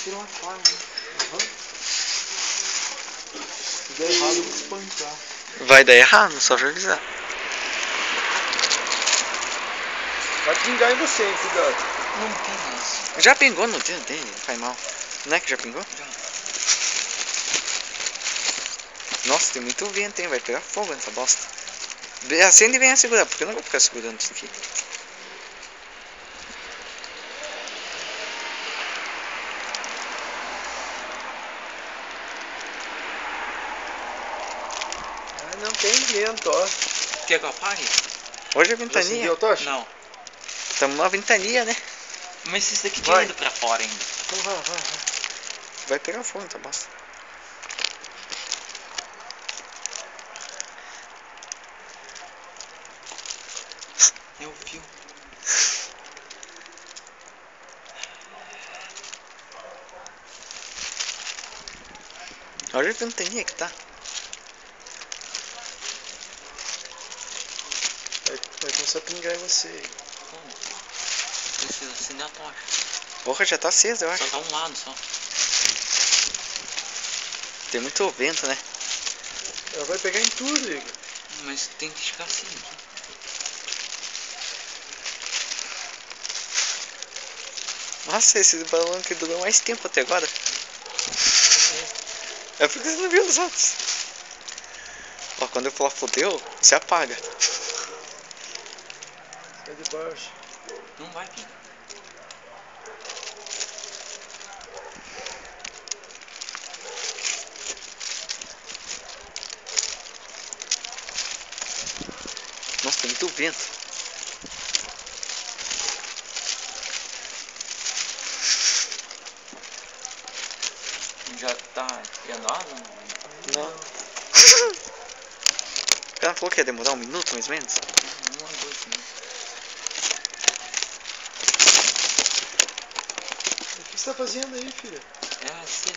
prefiro um aquário, né? Se der errado, eu vou espancar. Vai dar errado, só pra avisar. Vai pingar em você, hein? Cuidado. Não tem isso. Já pingou no dedo dele, faz mal. Não é que já pingou? Já. Nossa, tem muito vento, hein? Vai pegar fogo nessa bosta. Acende e venha segurar, porque eu não vou ficar segurando isso aqui. Ah, não tem vento, ó. Quer que eu apague? Hoje é Já ventania. acendeu a tocha? Não. Estamos numa ventania, né? Mas esse daqui Vai. tinha ido pra fora ainda. Então vai. Vai pegar fogo nessa bosta. Eu vi. Olha a ventania que tá. Vai começar a pingar em você. Como? Precisa acender a tocha. Porra, já tá acesa, eu acho. Só tá um lado só. Tem muito vento, né? Ela vai pegar em tudo, Igor. Mas tem que ficar assim aqui. Nossa, esse balão que durou mais tempo até agora. É porque você não viu os outros. Ó, quando eu falar fodeu, você apaga. Sai de baixo. Não vai pingar. Nossa, tem muito vento. Já tá enganado? Não. O cara falou que ia demorar 1 minuto, mais ou menos. 1 a 2 minutos. O que você tá fazendo aí, filha? É assim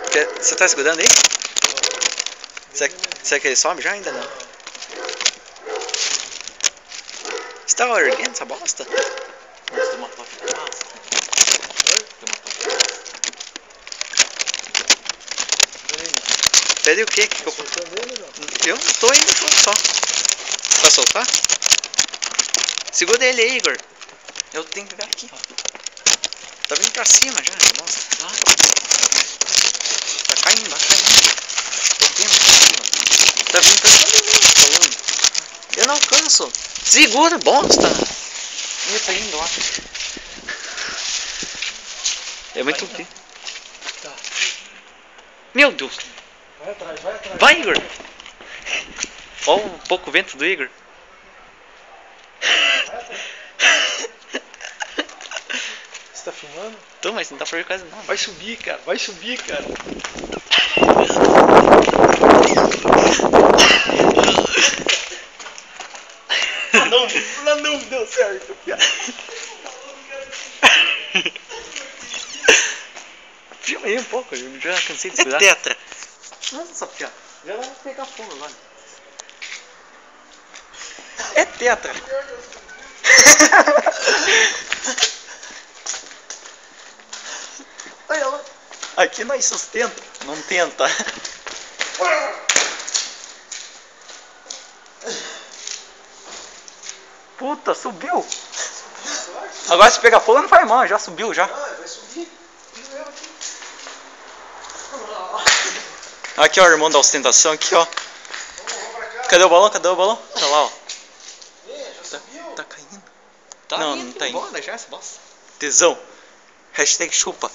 aqui. Você tá segurando aí? Será que ele sobe já? Ainda não. Você tava erguendo essa bosta? Nossa, tem uma tocha massa. Tem uma tocha. Pede o quê? Tá soltando ele ou não? Eu não tô indo só. Pra soltar? Segura ele aí, Igor. Eu tenho que pegar aqui, ó. Tá vindo pra cima já, essa bosta. Tá? Tá caindo, tá caindo. Tô vendo pra cima. Tá vindo pra cima de mim, falando. Eu não alcanço. Segura, bosta. Ih, tá indo, ó. É muito Vai, vento. Tá. Meu Deus. Vai atrás, vai atrás. Vai, Igor. Olha o pouco vento do Igor. Você tá filmando? Tô, mas não dá pra ver quase nada. Vai subir, cara. Vai subir, cara. Não deu certo, piada. Filma aí um pouco, eu já cansei de segurar. Tetra. Nossa, piada. Já vai pegar fogo agora. É tetra. Olha lá. Aqui nós sustenta, não tenta. Puta, subiu. Agora se pegar fogo não faz mal, já subiu já. Ah, vai subir. Aqui ó, o irmão da ostentação aqui ó. Vamos pra cá. Cadê o balão? Cadê o balão? Tá lá ó. Já subiu. Tá caindo. Tá não, indo não tá indo. embora já essa bosta. Tesão. Hashtag chupa.